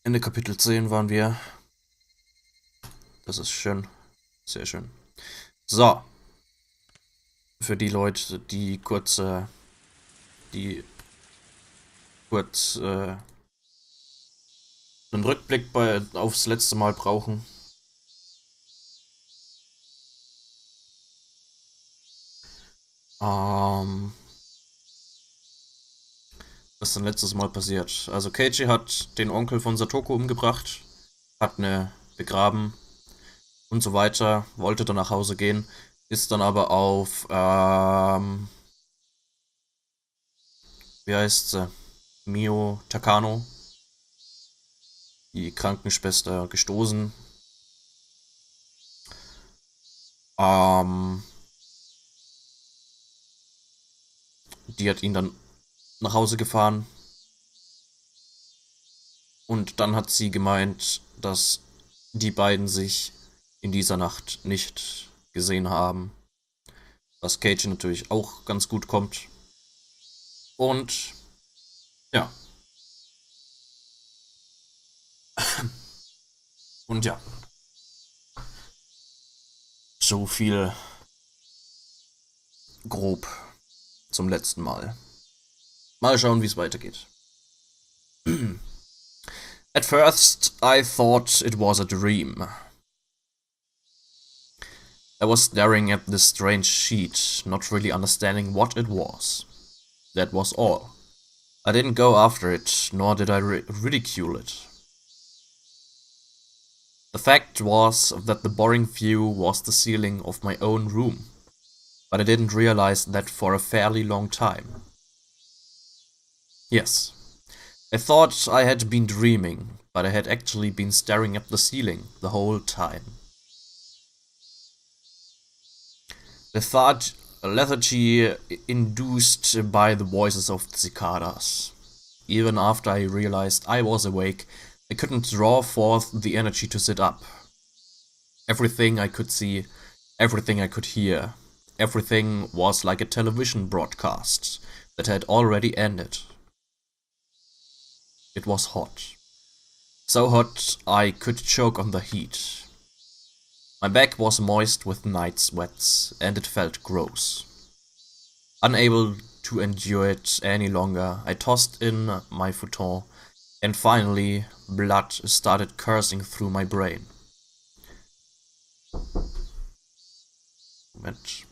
Ende Kapitel 10 waren wir. Das ist schön. Sehr schön. So. Für die Leute, die kurz einen Rückblick aufs letzte Mal brauchen. Ähm, Was ist denn letztes Mal passiert? Also Keiji hat den Onkel von Satoko umgebracht, hat ne begraben und so weiter, wollte dann nach Hause gehen, ist dann aber auf, wie heißt sie? Mio Takano, die Krankenschwester, gestoßen. Ähm, Die hat ihn dann nach Hause gefahren und dann hat sie gemeint, dass die beiden sich in dieser Nacht nicht gesehen haben. Was Cage natürlich auch ganz gut kommt. Und ja. Und ja. So viel grob zum letzten Mal. Mal schauen, wie es weitergeht. At first, I thought it was a dream. I was staring at this strange sheet, not really understanding what it was. That was all. I didn't go after it, nor did I ridicule it. The fact was that the boring view was the ceiling of my own room, but I didn't realize that for a fairly long time. Yes, I thought I had been dreaming, but I had actually been staring at the ceiling the whole time. Lethargy induced by the voices of the cicadas. Even after I realized I was awake, I couldn't draw forth the energy to sit up. Everything I could see, everything I could hear, everything was like a television broadcast that had already ended. It was hot. So hot I could choke on the heat. My back was moist with night sweats, and it felt gross. Unable to endure it any longer, I tossed in my futon, and finally blood started coursing through my brain. Moment.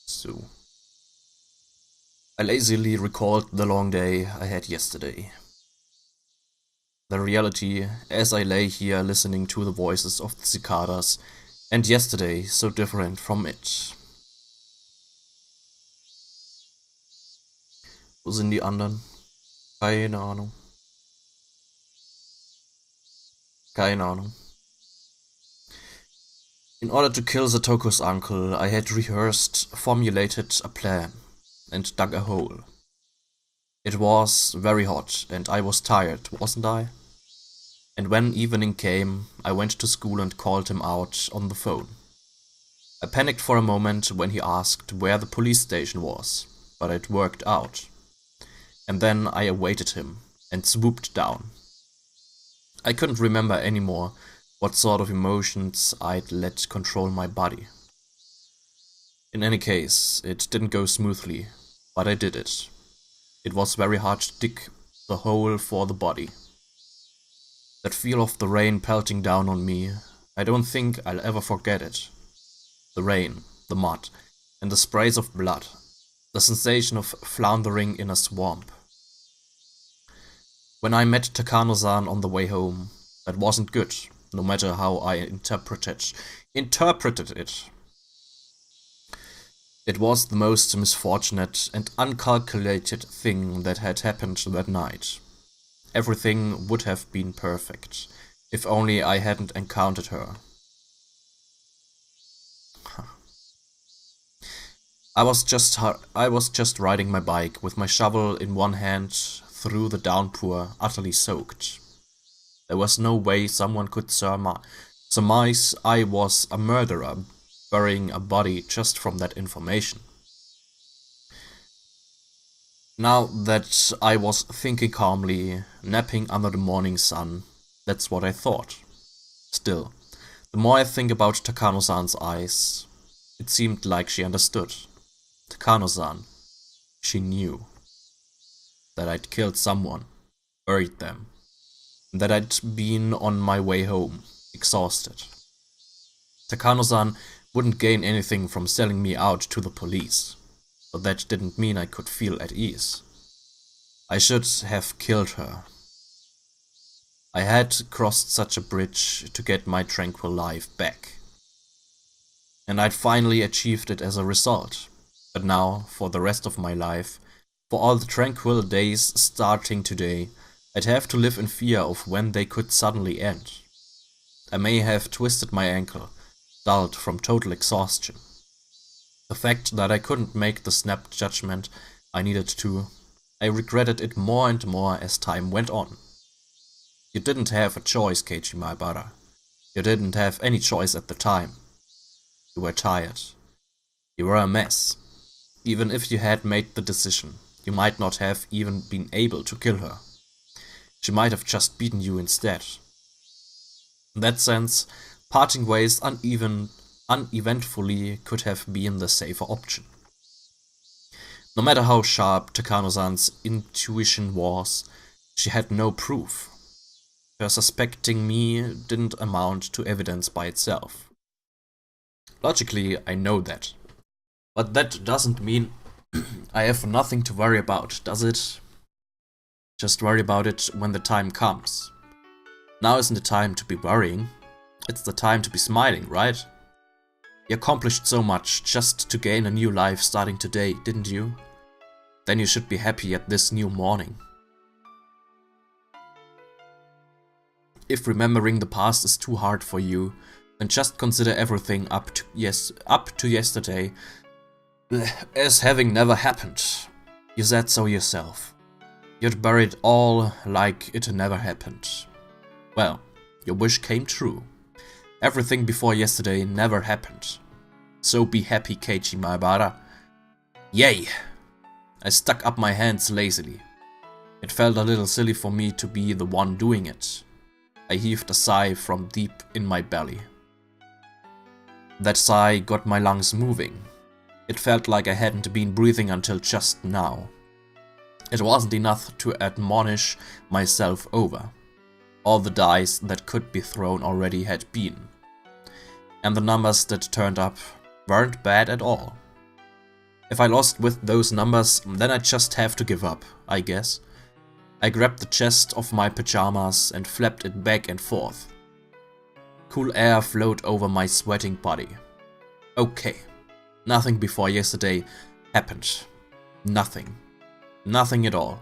So. I lazily recalled the long day I had yesterday. The reality, as I lay here listening to the voices of the cicadas, and yesterday so different from it. Wo sind die anderen? Keine Ahnung. Keine Ahnung. In order to kill Satoko's uncle, I had rehearsed, formulated a plan, and dug a hole. It was very hot, and I was tired, wasn't I? And when evening came, I went to school and called him out on the phone. I panicked for a moment when he asked where the police station was, but it worked out. And then I awaited him, and swooped down. I couldn't remember anymore what sort of emotions I'd let control my body. In any case, it didn't go smoothly, but I did it. It was very hard to dig the hole for the body. That feel of the rain pelting down on me, I don't think I'll ever forget it. The rain, the mud, and the sprays of blood. The sensation of floundering in a swamp. When I met Takano-san on the way home, that wasn't good, no matter how I interpreted it. It was the most misfortunate and uncalculated thing that had happened that night. Everything would have been perfect, if only I hadn't encountered her. I was just riding my bike with my shovel in one hand through the downpour, utterly soaked. There was no way someone could surmise I was a murderer, burying a body just from that information. Now that I was thinking calmly, napping under the morning sun, that's what I thought. Still, the more I think about Takano-san's eyes, it seemed like she understood. Takano-san, she knew that I'd killed someone, buried them, and that I'd been on my way home, exhausted. Takano-san wouldn't gain anything from selling me out to the police, but that didn't mean I could feel at ease. I should have killed her. I had crossed such a bridge to get my tranquil life back. And I'd finally achieved it as a result. But now, for the rest of my life, for all the tranquil days starting today, I'd have to live in fear of when they could suddenly end. I may have twisted my ankle, dulled from total exhaustion. The fact that I couldn't make the snap judgment I needed to, I regretted it more and more as time went on. You didn't have a choice, Keiichi Maebara. You didn't have any choice at the time. You were tired. You were a mess. Even if you had made the decision, you might not have even been able to kill her. She might have just beaten you instead. In that sense, parting ways uneventfully could have been the safer option. No matter how sharp Takano-san's intuition was, she had no proof. Her suspecting me didn't amount to evidence by itself. Logically, I know that. But that doesn't mean I have nothing to worry about, does it? Just worry about it when the time comes. Now isn't the time to be worrying. It's the time to be smiling, right? You accomplished so much just to gain a new life starting today, didn't you? Then you should be happy at this new morning. If remembering the past is too hard for you, then just consider everything up to yesterday as having never happened. You said so yourself. You'd bury it all like it never happened. Well, your wish came true. Everything before yesterday never happened. So be happy, Keiichi Maebara. Yay! I stuck up my hands lazily. It felt a little silly for me to be the one doing it. I heaved a sigh from deep in my belly. That sigh got my lungs moving. It felt like I hadn't been breathing until just now. It wasn't enough to admonish myself over. All the dice that could be thrown already had been. And the numbers that turned up weren't bad at all. If I lost with those numbers, then I'd just have to give up, I guess. I grabbed the chest of my pajamas and flapped it back and forth. Cool air flowed over my sweating body. Okay, nothing before yesterday happened. Nothing. Nothing at all.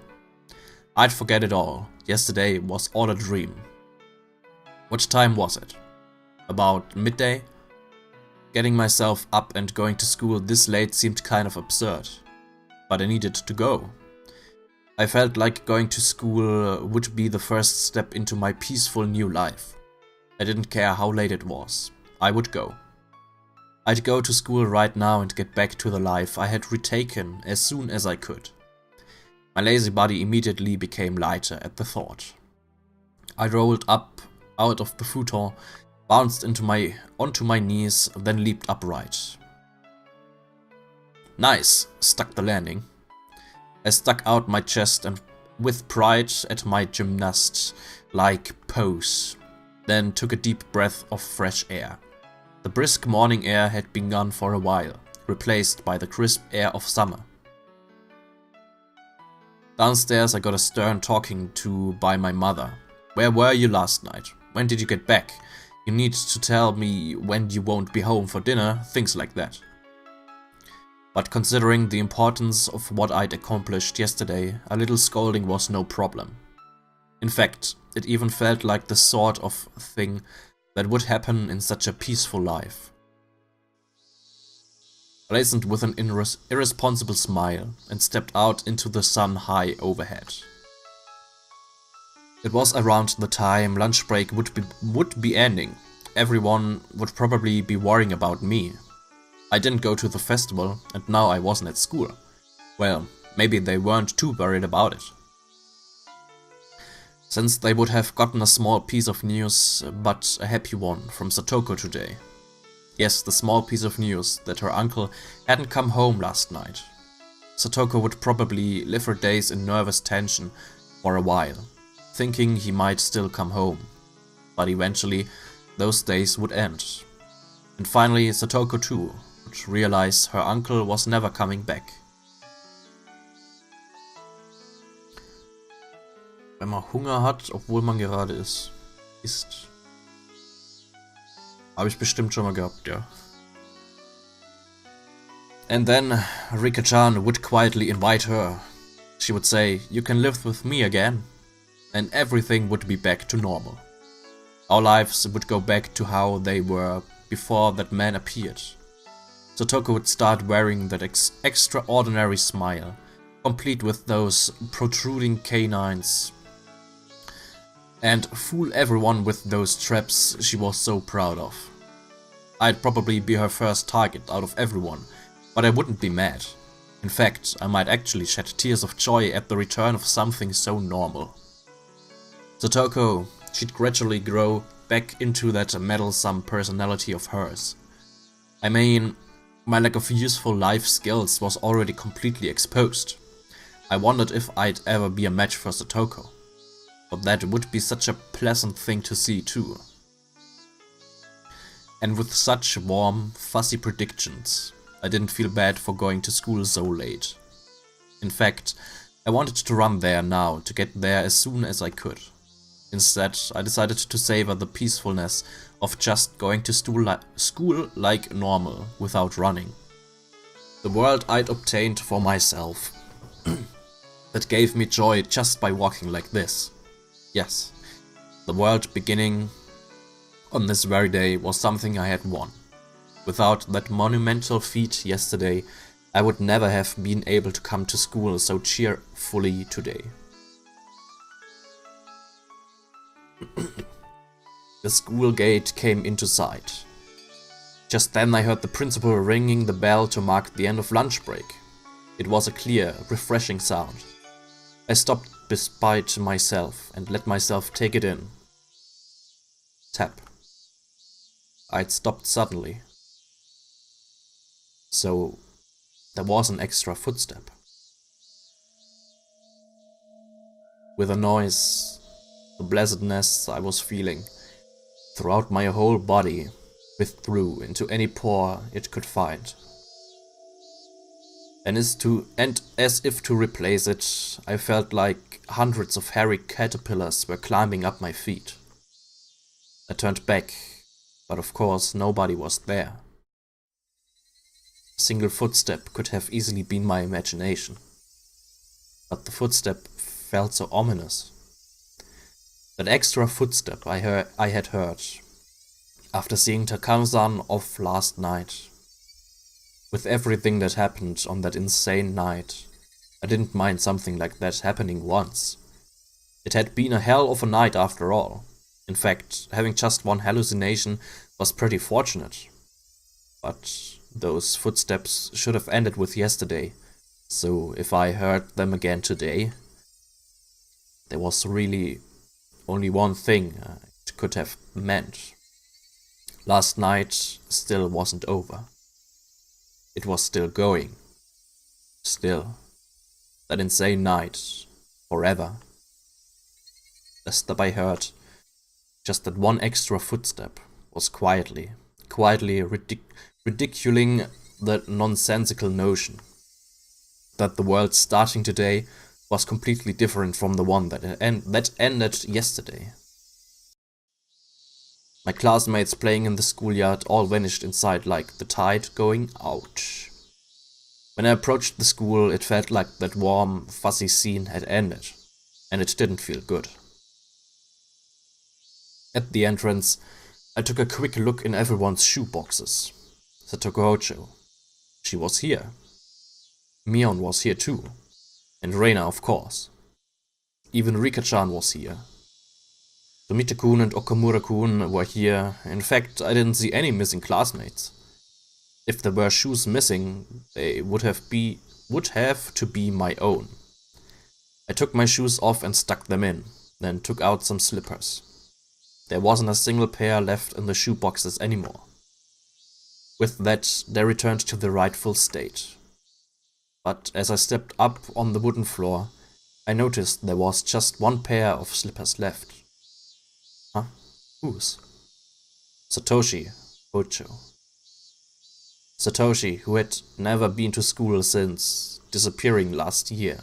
I'd forget it all. Yesterday was all a dream. What time was it? About midday? Getting myself up and going to school this late seemed kind of absurd. But I needed to go. I felt like going to school would be the first step into my peaceful new life. I didn't care how late it was. I would go. I'd go to school right now and get back to the life I had retaken as soon as I could. My lazy body immediately became lighter at the thought. I rolled up out of the futon, bounced onto my knees, then leaped upright. Nice, stuck the landing. I stuck out my chest and with pride at my gymnast-like pose, then took a deep breath of fresh air. The brisk morning air had been gone for a while, replaced by the crisp air of summer. Downstairs I got a stern talking to by my mother. Where were you last night? When did you get back? You need to tell me when you won't be home for dinner, things like that. But considering the importance of what I'd accomplished yesterday, a little scolding was no problem. In fact, it even felt like the sort of thing that would happen in such a peaceful life. I listened with an irresponsible smile and stepped out into the sun high overhead. It was around the time lunch break would be ending. Everyone would probably be worrying about me. I didn't go to the festival, and now I wasn't at school. Well, maybe they weren't too worried about it, since they would have gotten a small piece of news, but a happy one, from Satoko today. Yes, the small piece of news that her uncle hadn't come home last night. Satoko would probably live her days in nervous tension for a while, thinking he might still come home. But eventually, those days would end. And finally, Satoko too would realize her uncle was never coming back. Wenn man Hunger hat, obwohl man gerade isst. Habe ich bestimmt schon mal gehabt, ja. And then Rika-chan would quietly invite her. She would say, "You can live with me again." And everything would be back to normal. Our lives would go back to how they were before that man appeared. Satoko would start wearing that extraordinary smile, complete with those protruding canines, and fool everyone with those traps she was so proud of. I'd probably be her first target out of everyone, but I wouldn't be mad. In fact, I might actually shed tears of joy at the return of something so normal. Satoko, she'd gradually grow back into that meddlesome personality of hers. I mean, my lack of useful life skills was already completely exposed. I wondered if I'd ever be a match for Satoko. But that would be such a pleasant thing to see too. And with such warm, fuzzy predictions, I didn't feel bad for going to school so late. In fact, I wanted to run there now to get there as soon as I could. Instead, I decided to savor the peacefulness of just going to school like normal, without running. The world I'd obtained for myself that gave me joy just by walking like this. Yes, the world beginning on this very day was something I had won. Without that monumental feat yesterday, I would never have been able to come to school so cheerfully today. The school gate came into sight. Just then I heard the principal ringing the bell to mark the end of lunch break. It was a clear, refreshing sound. I stopped despite myself and let myself take it in. Tap. I'd stopped suddenly. So there was an extra footstep. With a noise, the blessedness I was feeling throughout my whole body withdrew into any pore it could find. And as if to replace it, I felt like hundreds of hairy caterpillars were climbing up my feet. I turned back, but of course nobody was there. A single footstep could have easily been my imagination, but the footstep felt so ominous. That extra footstep I had heard after seeing Takano-san off last night. With everything that happened on that insane night, I didn't mind something like that happening once. It had been a hell of a night after all. In fact, having just one hallucination was pretty fortunate. But those footsteps should have ended with yesterday, so if I heard them again today, there was really only one thing it could have meant. Last night still wasn't over. It was still going. Still. That insane night. Forever. The step I heard, just that one extra footstep, was quietly ridiculing the nonsensical notion that the world starting today was completely different from the one that ended yesterday. My classmates playing in the schoolyard all vanished inside like the tide going out. When I approached the school, it felt like that warm, fuzzy scene had ended, and it didn't feel good. At the entrance, I took a quick look in everyone's shoe boxes. Satoko Hojo. She was here. Mion was here too. And Reina, of course. Even Rika-chan was here. Tomita-kun and Okamura-kun were here. In fact, I didn't see any missing classmates. If there were shoes missing, they would have to be my own. I took my shoes off and stuck them in, then took out some slippers. There wasn't a single pair left in the shoe boxes anymore. With that, they returned to the rightful state. But as I stepped up on the wooden floor, I noticed there was just one pair of slippers left. Huh? Whose? Satoshi Hojo. Satoshi, who had never been to school since disappearing last year.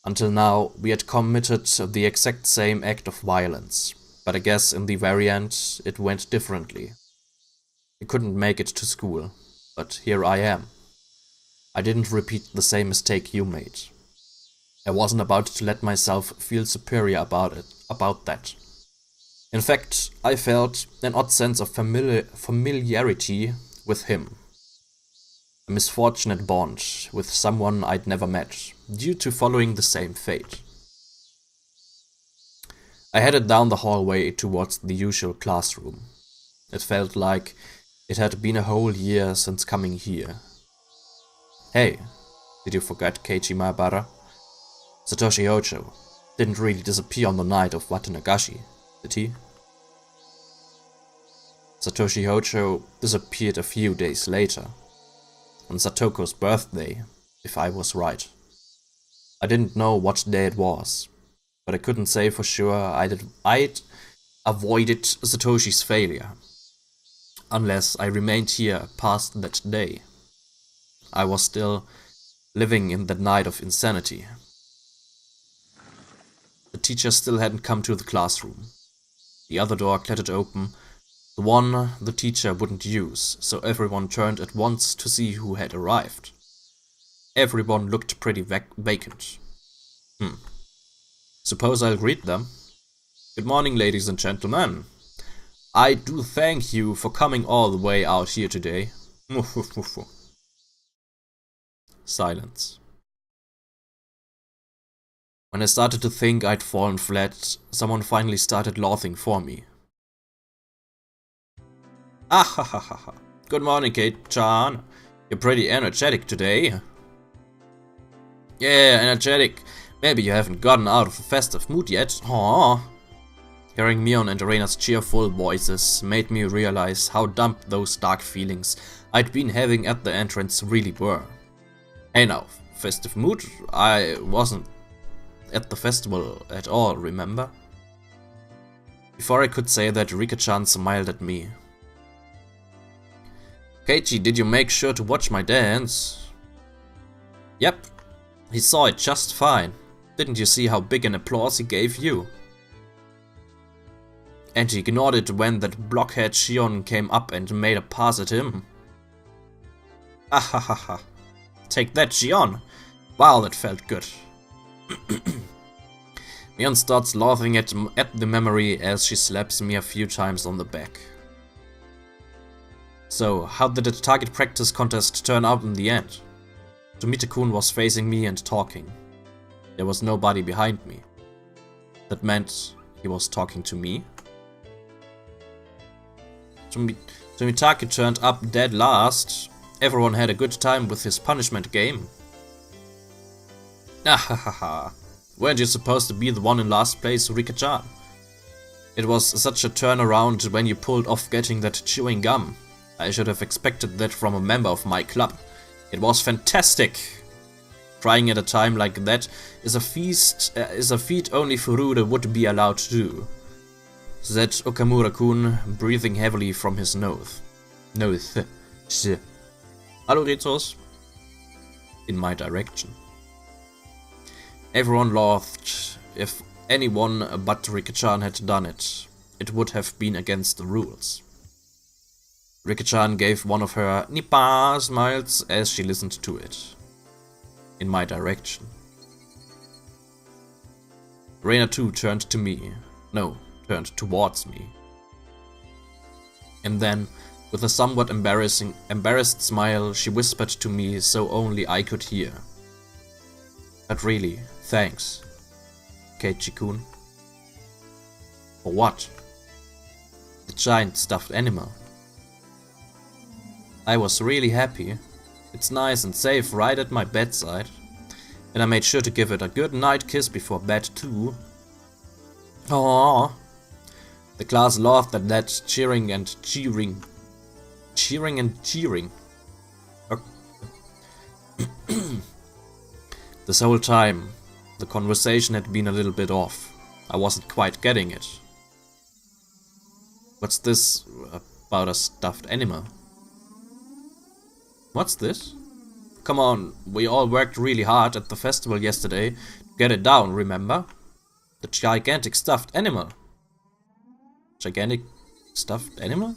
Until now, we had committed the exact same act of violence, but I guess in the very end, it went differently. He couldn't make it to school, but here I am. I didn't repeat the same mistake you made. I wasn't about to let myself feel superior about that. In fact, I felt an odd sense of familiarity with him. A misfortunate bond with someone I'd never met, due to following the same fate. I headed down the hallway towards the usual classroom. It felt like it had been a whole year since coming here. Hey, did you forget Keiichi Maebara? Satoshi Hojo didn't really disappear on the night of Watanagashi, did he? Satoshi Hojo disappeared a few days later, on Satoko's birthday, if I was right. I didn't know what day it was, but I couldn't say for sure I'd avoided Satoshi's failure, unless I remained here past that day. I was still living in that night of insanity. The teacher still hadn't come to the classroom. The other door clattered open, the one the teacher wouldn't use, so everyone turned at once to see who had arrived. Everyone looked pretty vacant. Suppose I'll greet them. Good morning, ladies and gentlemen. I do thank you for coming all the way out here today. Silence. When I started to think I'd fallen flat, someone finally started laughing for me. Ah ha ha ha ha. Good morning, Kate-chan. You're pretty energetic today. Yeah, energetic. Maybe you haven't gotten out of the festive mood yet. Aww. Hearing Mion and Reina's cheerful voices made me realize how dumb those dark feelings I'd been having at the entrance really were. Hey now, festive mood? I wasn't at the festival at all, remember? Before I could say that, Rika-chan smiled at me. Keiichi, did you make sure to watch my dance? Yep, he saw it just fine. Didn't you see how big an applause he gave you? And he ignored it when that blockhead Shion came up and made a pass at him. Ahahaha. Take that, Shion! Wow, that felt good. Mion starts laughing at the memory as she slaps me a few times on the back. So, how did the target practice contest turn out in the end? Tomita-kun was facing me and talking. There was nobody behind me. That meant he was talking to me. Tomitake turned up dead last. Everyone had a good time with his punishment game. Ahahaha. Weren't you supposed to be the one in last place, Rika-chan? It was such a turnaround when you pulled off getting that chewing gum. I should have expected that from a member of my club. It was fantastic. Crying at a time like that is a feat only Furude would be allowed to do, said Okamura-kun, breathing heavily from his nose. Hallo Rezos. In my direction. Everyone laughed. If anyone but Rika-chan had done it, it would have been against the rules. Rika-chan gave one of her Nippa smiles as she listened to it. In my direction. Reina too turned towards me. And then With a somewhat embarrassed smile, she whispered to me so only I could hear. But really, thanks, Keiichi-kun. For what? The giant stuffed animal. I was really happy. It's nice and safe right at my bedside. And I made sure to give it a good night kiss before bed too. Aww. The class laughed at that, cheering and cheering. Cheering and cheering. This whole time, the conversation had been a little bit off. I wasn't quite getting it. What's this about a stuffed animal? What's this? Come on, we all worked really hard at the festival yesterday to get it down, remember? The gigantic stuffed animal. Gigantic stuffed animal?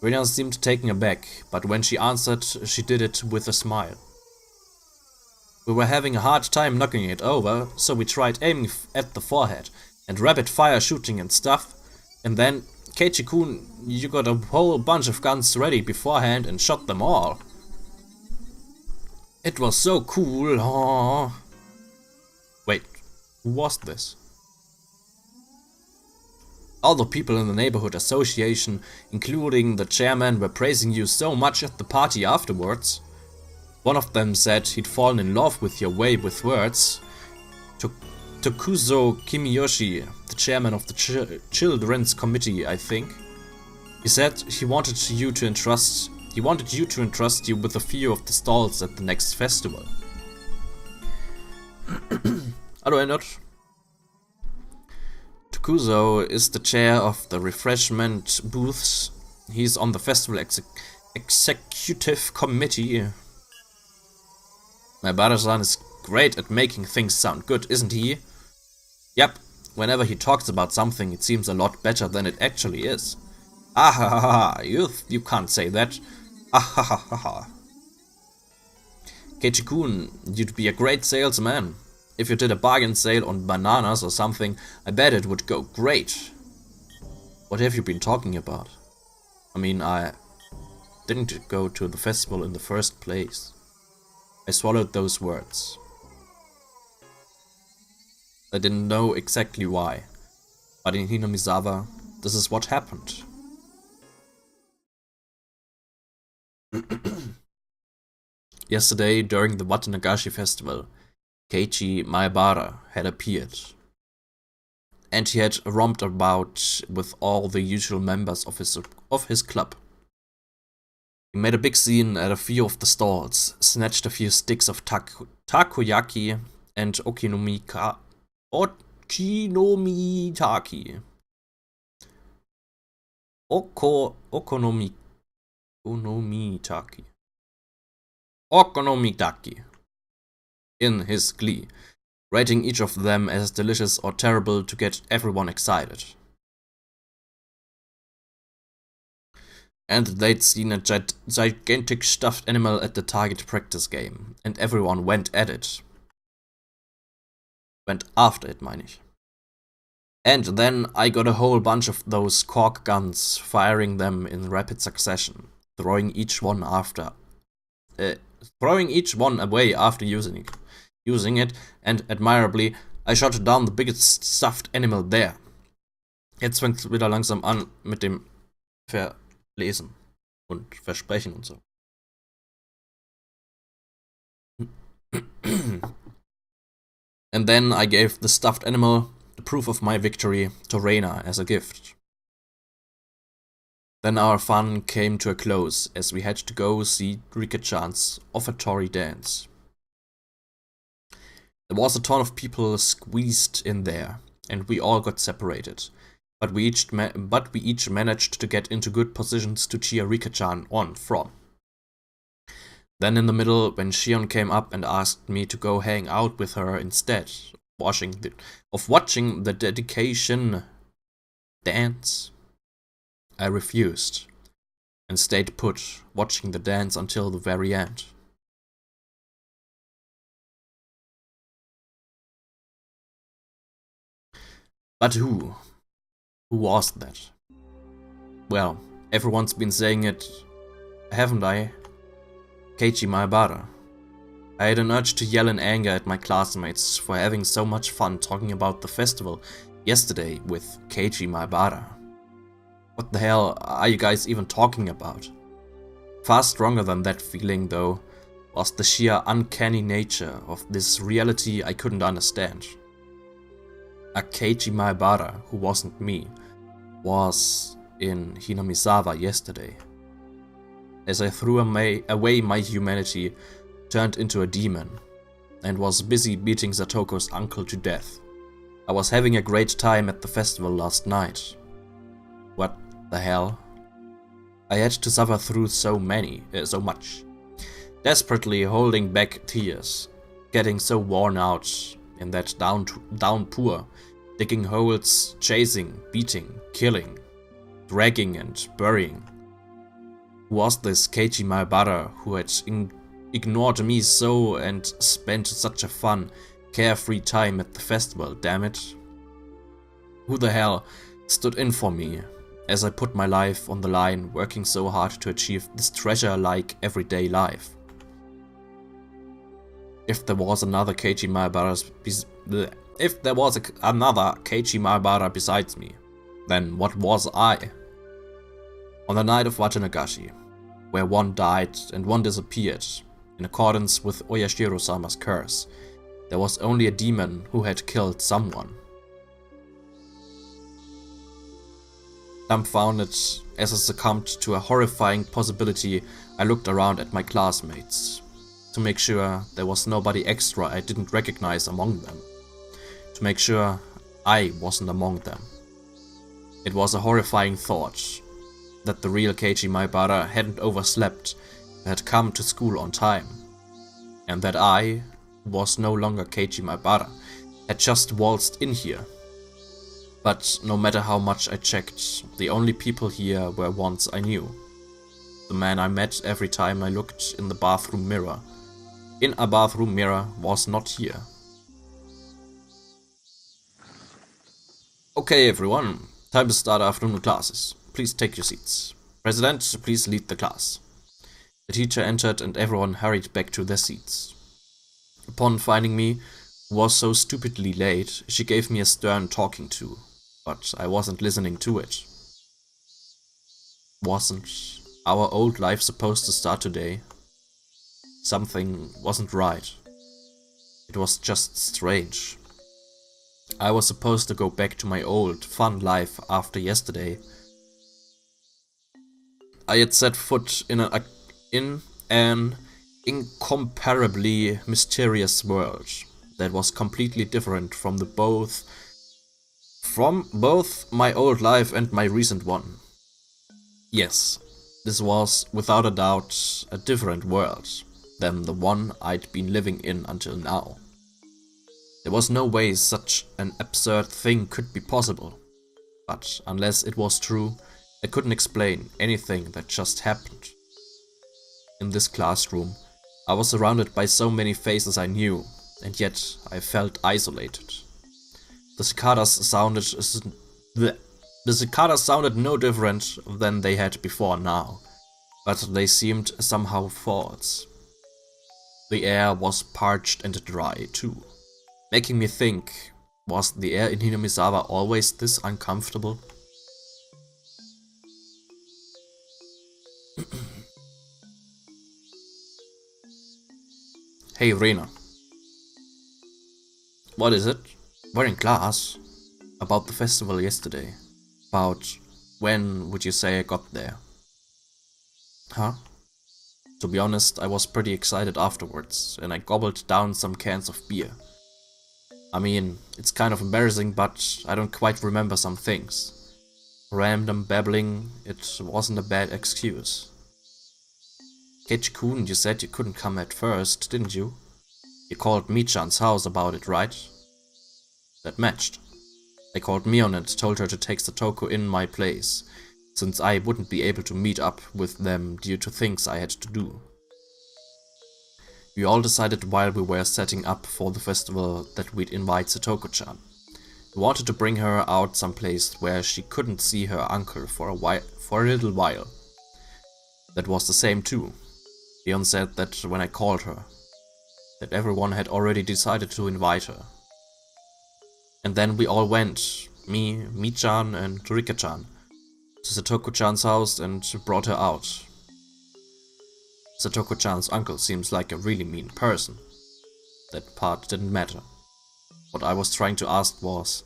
Rina seemed taken aback, but when she answered, she did it with a smile. We were having a hard time knocking it over, so we tried aiming at the forehead and rapid fire shooting and stuff. And then, Keiichi-kun, you got a whole bunch of guns ready beforehand and shot them all. It was so cool. Aww. Wait, who was this? All the people in the neighborhood association, including the chairman, were praising you so much at the party afterwards. One of them said he'd fallen in love with your way with words. Tokuzo Kimiyoshi, the chairman of the children's committee, I think. He said he wanted you to entrust you with a few of the stalls at the next festival. Hallo Ennert. Tokuzo is the chair of the refreshment booths. He's on the festival executive committee. My brother-san is great at making things sound good, isn't he? Yep, whenever he talks about something, it seems a lot better than it actually is. Ah ha ha ha, you can't say that. Ah ha ha ha ha. Keiichi-kun, you'd be a great salesman. If you did a bargain sale on bananas or something, I bet it would go great. What have you been talking about? I mean, I didn't go to the festival in the first place. I swallowed those words. I didn't know exactly why, but in Hinamizawa, this is what happened. Yesterday, during the Watanagashi festival, Keiichi Maebara had appeared. And he had romped about with all the usual members of his club. He made a big scene at a few of the stalls, snatched a few sticks of takoyaki and okonomitaki. Okonomitaki. In his glee, rating each of them as delicious or terrible to get everyone excited. And they'd seen a gigantic stuffed animal at the target practice game, and everyone went at it. Went after it, meine ich. And then I got a whole bunch of those cork guns, firing them in rapid succession, throwing each one away after using it, and admirably, I shot down the biggest stuffed animal there. Jetzt fängt es wieder langsam an mit dem Verlesen und Versprechen und so. And then I gave the stuffed animal, the proof of my victory, to Reina as a gift. Then our fun came to a close as we had to go see Rika-chan's offertory dance. There was a ton of people squeezed in there, and we all got separated. But we each managed to get into good positions to cheer Rika-chan on from. Then in the middle, when Shion came up and asked me to go hang out with her instead of watching the dedication dance, I refused and stayed put, watching the dance until the very end. But who? Who was that? Well, Everyone's been saying it, haven't I? Keiji Maebara. I had an urge to yell in anger at my classmates for having so much fun talking about the festival yesterday with Keiji Maebara. What the hell are you guys even talking about? Far stronger than that feeling, though, was the sheer uncanny nature of this reality I couldn't understand. A Keiji Maebara, who wasn't me, was in Hinamizawa yesterday. As I threw away my humanity, turned into a demon, and was busy beating Satoko's uncle to death. I was having a great time at the festival last night. What the hell? I had to suffer through so much. Desperately holding back tears, getting so worn out in that downpour, digging holes, chasing, beating, killing, dragging and burying. Who was this Keiji Maebara who had ignored me so and spent such a fun, carefree time at the festival, damn it? Who the hell stood in for me as I put my life on the line, working so hard to achieve this treasure-like everyday life? If there was another Keiji Maebara besides me, then what was I? On the night of Watanagashi, where one died and one disappeared, in accordance with Oyashiro-sama's curse, there was only a demon who had killed someone. Dumbfounded as I succumbed to a horrifying possibility, I looked around at my classmates, to make sure there was nobody extra I didn't recognize among them, to make sure I wasn't among them. It was a horrifying thought that the real Keiji Maebara hadn't overslept, had come to school on time, and that I, who was no longer Keiji Maebara, had just waltzed in here. But no matter how much I checked, the only people here were ones I knew. The man I met every time I looked in a bathroom mirror was not here. Okay everyone, time to start afternoon classes. Please take your seats. President, please lead the class. The teacher entered and everyone hurried back to their seats. Upon finding me, who was so stupidly late, she gave me a stern talking to, but I wasn't listening to it. Wasn't our old life supposed to start today? Something wasn't right. It was just strange. I was supposed to go back to my old, fun life after yesterday. I had set foot in an incomparably mysterious world that was completely different from both my old life and my recent one. Yes, this was without a doubt a different world than the one I'd been living in until now. There was no way such an absurd thing could be possible, but unless it was true, I couldn't explain anything that just happened. In this classroom, I was surrounded by so many faces I knew, and yet I felt isolated. The cicadas sounded no different than they had before now, but they seemed somehow false. The air was parched and dry too, making me think, was the air in Hinamizawa always this uncomfortable? Hey Rena. What is it? We're in class. About the festival yesterday. About when would you say I got there? Huh? To be honest, I was pretty excited afterwards, and I gobbled down some cans of beer. I mean, it's kind of embarrassing, but I don't quite remember some things. Random babbling, it wasn't a bad excuse. Keiichi-kun, you said you couldn't come at first, didn't you? You called Mi-chan's house about it, right? That matched. I called Mion and told her to take Satoko in my place, since I wouldn't be able to meet up with them due to things I had to do. We all decided while we were setting up for the festival that we'd invite Satoko-chan. He wanted to bring her out someplace where she couldn't see her uncle for a little while. That was the same too. Leon said that when I called her, that everyone had already decided to invite her. And then we all went, me, Mi-chan and Rika-chan, to Satoko-chan's house and brought her out. Satoko-chan's uncle seems like a really mean person. That part didn't matter. What I was trying to ask was,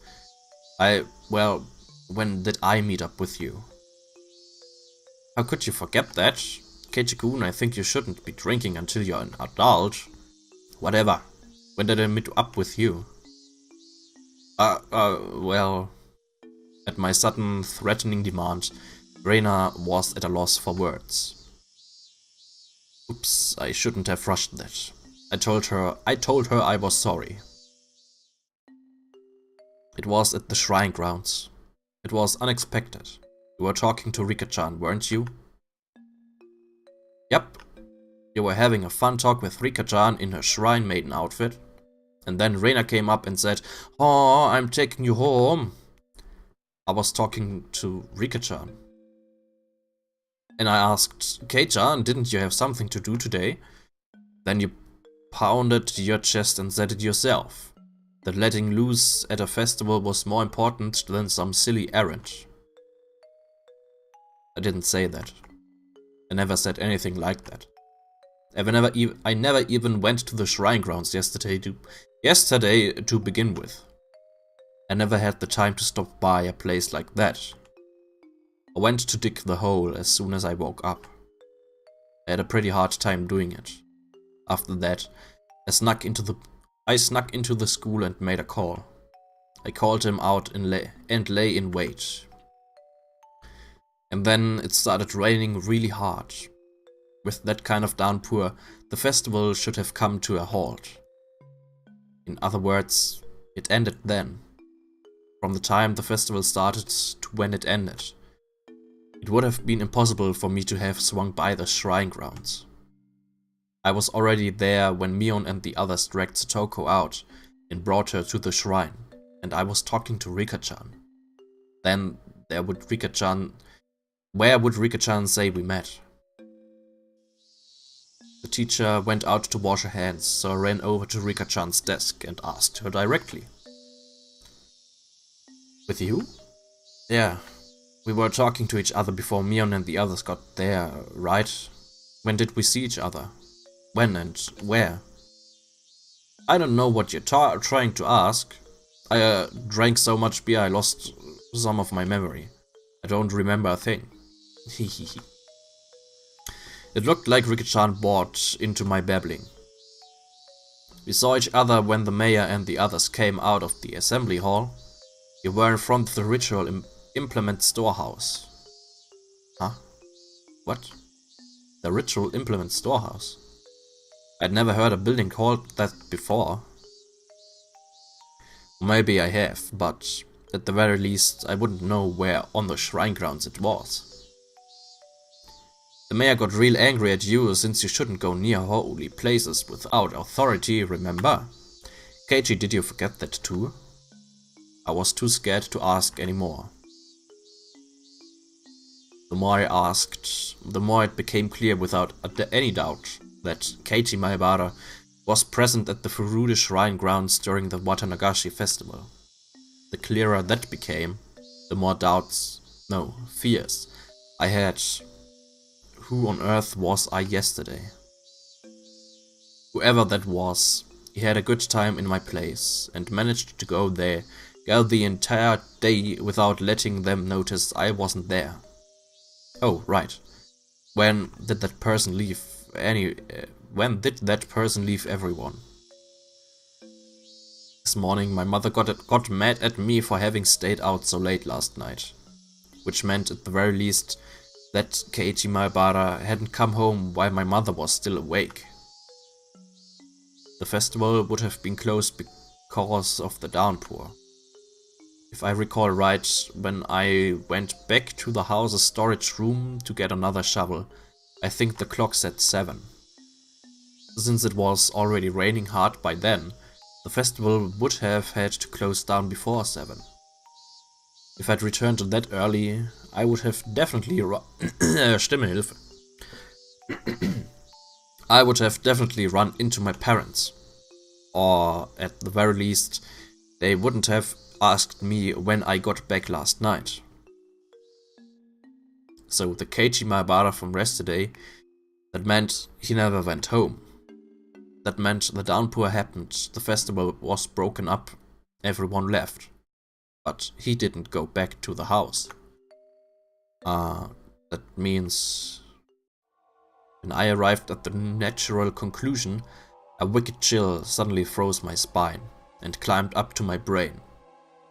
well, when did I meet up with you? How could you forget that? Keiichi-kun, I think you shouldn't be drinking until you're an adult. Whatever. When did I meet up with you? Well... At my sudden, threatening demand, Reina was at a loss for words. Oops, I shouldn't have rushed that. I told her I was sorry. It was at the shrine grounds. It was unexpected. You were talking to Rika-chan, weren't you? Yep. You were having a fun talk with Rika-chan in her shrine maiden outfit. And then Reina came up and said, "Oh, I'm taking you home." I was talking to Rika-chan. And I asked, "Kei-chan, didn't you have something to do today?" Then you pounded your chest and said it yourself. That letting loose at a festival was more important than some silly errand. I didn't say that. I never said anything like that. I never even went to the shrine grounds yesterday to begin with. I never had the time to stop by a place like that. I went to dig the hole as soon as I woke up. I had a pretty hard time doing it. After that, I snuck into the school and made a call. I called him out and lay in wait. And then it started raining really hard. With that kind of downpour, the festival should have come to a halt. In other words, it ended then. From the time the festival started to when it ended. It would have been impossible for me to have swung by the shrine grounds. I was already there when Mion and the others dragged Satoko out and brought her to the shrine, and I was talking to Rika-chan. Then where would Rika-chan say we met? The teacher went out to wash her hands, so I ran over to Rika-chan's desk and asked her directly. With you? Yeah. We were talking to each other before Mion and the others got there, right? When did we see each other? When and where? I don't know what you're trying to ask. I drank so much beer I lost some of my memory. I don't remember a thing. It looked like Rika-chan bought into my babbling. We saw each other when the mayor and the others came out of the assembly hall. You were in front of the ritual implement storehouse. Huh? What? The ritual implement storehouse? I'd never heard a building called that before. Maybe I have, but at the very least I wouldn't know where on the shrine grounds it was. The mayor got real angry at you since you shouldn't go near holy places without authority, remember? Keiichi, did you forget that too? I was too scared to ask anymore. The more I asked, the more it became clear without any doubt that Keiichi Maebara was present at the Furude Shrine grounds during the Watanagashi festival. The clearer that became, the more fears I had. Who on earth was I yesterday? Whoever that was, he had a good time in my place and managed to go there the entire day without letting them notice I wasn't there. Oh, right. When did that person leave everyone? This morning my mother got mad at me for having stayed out so late last night. Which meant at the very least that Keiichi Maebara hadn't come home while my mother was still awake. The festival would have been closed because of the downpour. If I recall right, when I went back to the house's storage room to get another shovel, I think the clock said 7. Since it was already raining hard by then, the The festival would have had to close down before 7. If I'd returned that early, I would have definitely Stimmehilfe. I would have definitely run into my parents. Or, at the very least, they wouldn't have asked me when I got back last night. So the Keiichi Maebara from yesterday, that meant he never went home. That meant the downpour happened, the festival was broken up, everyone left. But he didn't go back to the house. That means... When I arrived at the natural conclusion, a wicked chill suddenly froze my spine and climbed up to my brain.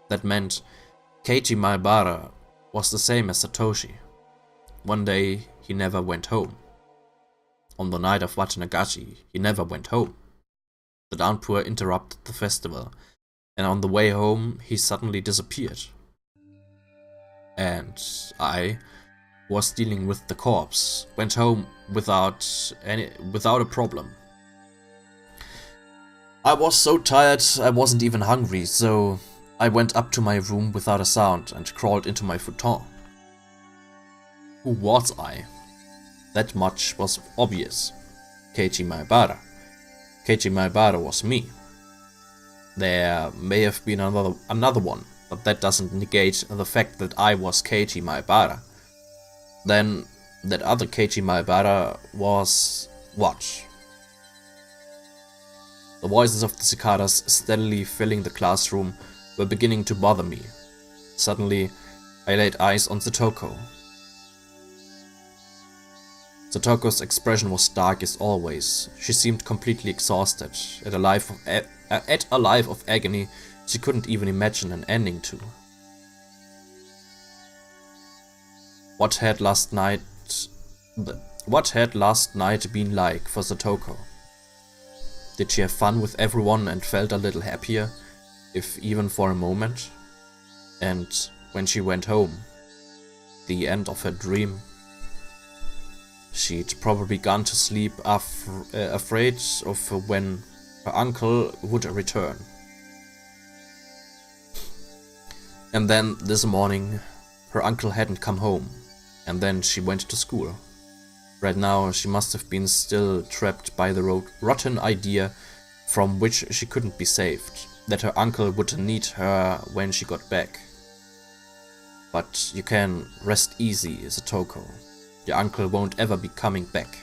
That meant Keiichi Maebara was the same as Satoshi. One day, he never went home. On the night of Watanagashi, he never went home. The downpour interrupted the festival, and on the way home, he suddenly disappeared. And I was dealing with the corpse, went home without a problem. I was so tired, I wasn't even hungry, so I went up to my room without a sound and crawled into my futon. Who was I? That much was obvious. Keiichi Maebara. Keiichi Maebara was me. There may have been another one, but that doesn't negate the fact that I was Keiichi Maebara. Then, that other Keiichi Maebara was... what? The voices of the cicadas steadily filling the classroom were beginning to bother me. Suddenly, I laid eyes on Satoko. Satoko's expression was dark as always. She seemed completely exhausted, at a life of agony she couldn't even imagine an ending to. What had last night been like for Satoko? Did she have fun with everyone and felt a little happier, if even for a moment? And when she went home, the end of her dream, she'd probably gone to sleep afraid of when her uncle would return. And then this morning, her uncle hadn't come home, and then she went to school. Right now, she must have been still trapped by the rotten idea from which she couldn't be saved, that her uncle would need her when she got back. But you can rest easy, Satoko. Your uncle won't ever be coming back.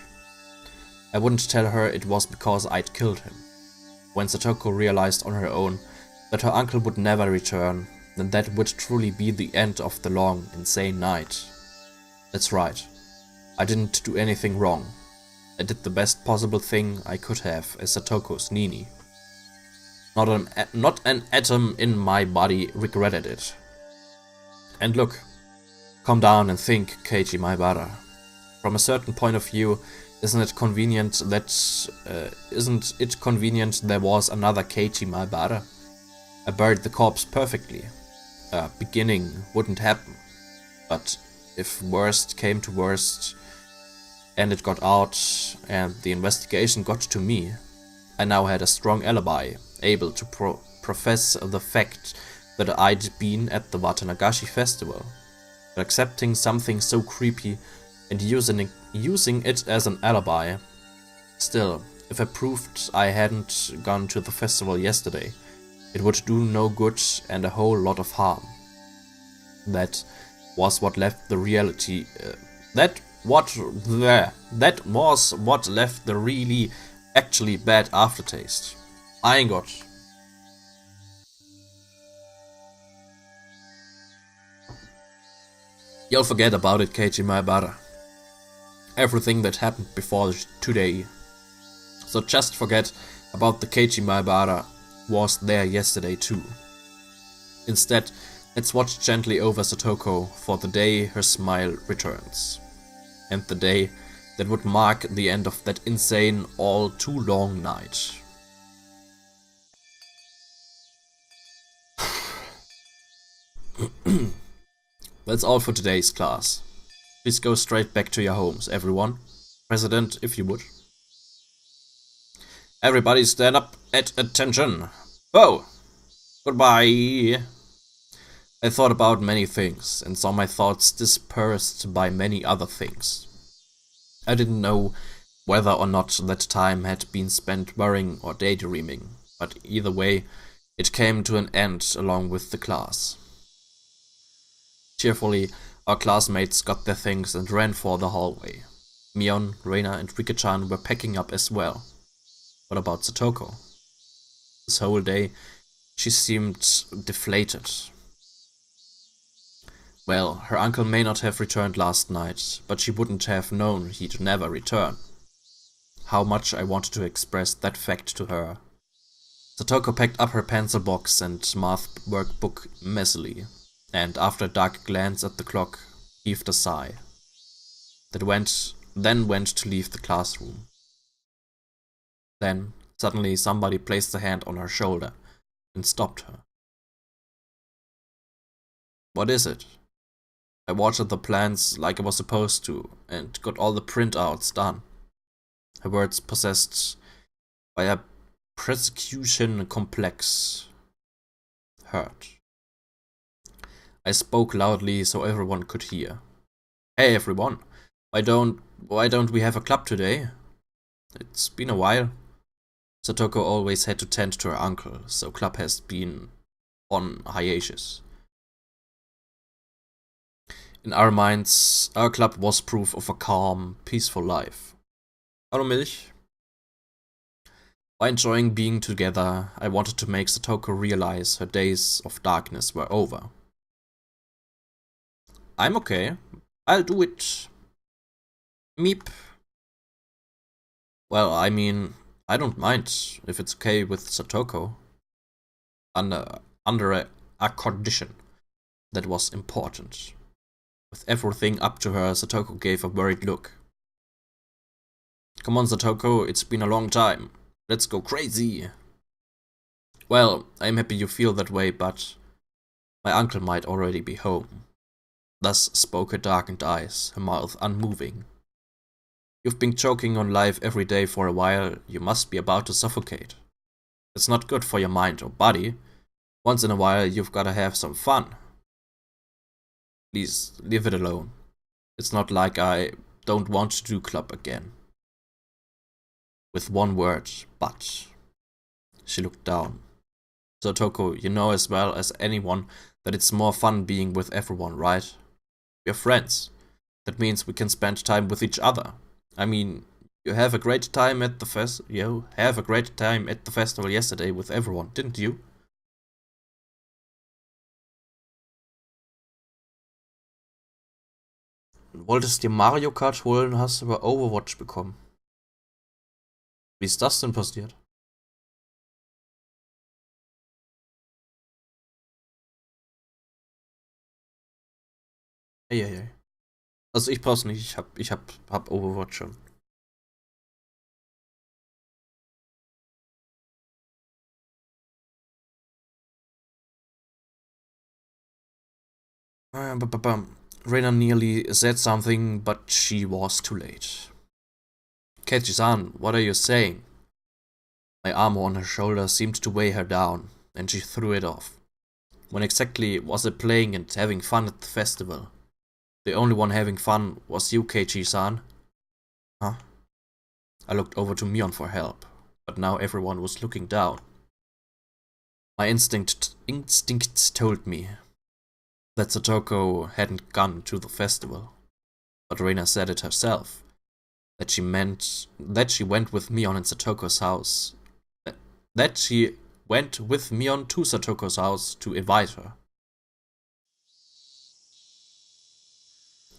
I wouldn't tell her it was because I'd killed him. When Satoko realized on her own that her uncle would never return, then that would truly be the end of the long, insane night. That's right. I didn't do anything wrong. I did the best possible thing I could have as Satoko's Nini. Not an atom in my body regretted it. And look, calm down and think, Keiichi Maebara. From a certain point of view, isn't it convenient there was another Keiichi Maebara? I buried the corpse perfectly. A beginning wouldn't happen. But if worst came to worst, and it got out, and the investigation got to me, I now had a strong alibi, able to profess the fact that I'd been at the Watanagashi festival. But accepting something so creepy and using it as an alibi. Still, if I proved I hadn't gone to the festival yesterday, it would do no good and a whole lot of harm. That was what left the reality... That was what left the really, actually bad aftertaste. I ain't got... You'll forget about it, Keiichi Maebara. Everything that happened before today. So just forget about the Keiichi Maebara was there yesterday too. Instead, let's watch gently over Satoko for the day her smile returns. And the day that would mark the end of that insane, all too long night. That's all for today's class. Please go straight back to your homes, everyone. President, if you would. Everybody stand up at attention. Oh, goodbye. I thought about many things, and saw my thoughts dispersed by many other things. I didn't know whether or not that time had been spent worrying or daydreaming, but either way, it came to an end along with the class. Cheerfully, our classmates got their things and ran for the hallway. Mion, Reina, and Rika-chan were packing up as well. What about Satoko? This whole day, she seemed deflated. Well, her uncle may not have returned last night, but she wouldn't have known he'd never return. How much I wanted to express that fact to her. Satoko packed up her pencil box and math workbook messily, and after a dark glance at the clock, heaved a sigh. Then went to leave the classroom. Then, suddenly somebody placed a hand on her shoulder and stopped her. What is it? I watched the plans like I was supposed to, and got all the printouts done. Her words possessed by a persecution complex hurt. I spoke loudly so everyone could hear. Hey everyone, why don't we have a club today? It's been a while. Satoko always had to tend to her uncle, so club has been on hiatus. In our minds, our club was proof of a calm, peaceful life. Hallo Milch. By enjoying being together, I wanted to make Satoko realize her days of darkness were over. I'm okay. I'll do it. Meep. Well, I mean, I don't mind if it's okay with Satoko. Under a condition that was important. With everything up to her, Satoko gave a worried look. Come on, Satoko, it's been a long time. Let's go crazy. Well, I'm happy you feel that way, but my uncle might already be home. Thus spoke her darkened eyes, her mouth unmoving. You've been choking on life every day for a while, you must be about to suffocate. It's not good for your mind or body. Once in a while, you've gotta have some fun. Please, leave it alone. It's not like I don't want to do club again. With one word, but. She looked down. Satoko, you know as well as anyone that it's more fun being with everyone, right? We're friends. That means we can spend time with each other. I mean, you have a great time at the festival yesterday with everyone, didn't you? Du wolltest dir Mario Kart holen, hast aber Overwatch bekommen. Wie ist das denn passiert? Eieiei. Also ich brauch's nicht, ich hab Overwatch schon. Reina nearly said something, but she was too late. Keiji-san, what are you saying? My arm on her shoulder seemed to weigh her down, and she threw it off. When exactly was I playing and having fun at the festival? The only one having fun was you, Keiji-san. Huh? I looked over to Mion for help, but now everyone was looking down. My instincts told me that Satoko hadn't gone to the festival, but Reina said it herself. That she went with Mion and Satoko's house. That she went with Mion to Satoko's house to invite her.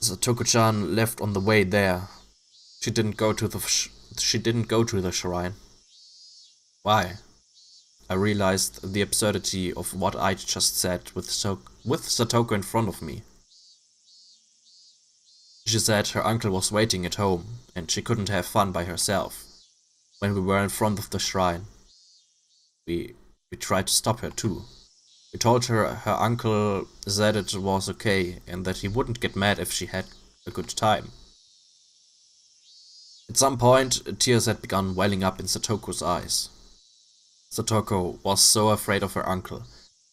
Satoko-chan left on the way there. She didn't go to the shrine. Why? I realized the absurdity of what I'd just said with Satoko in front of me. She said her uncle was waiting at home, and she couldn't have fun by herself. When we were in front of the shrine, we tried to stop her too. We told her her uncle said it was okay, and that he wouldn't get mad if she had a good time. At some point, tears had begun welling up in Satoko's eyes. Satoko was so afraid of her uncle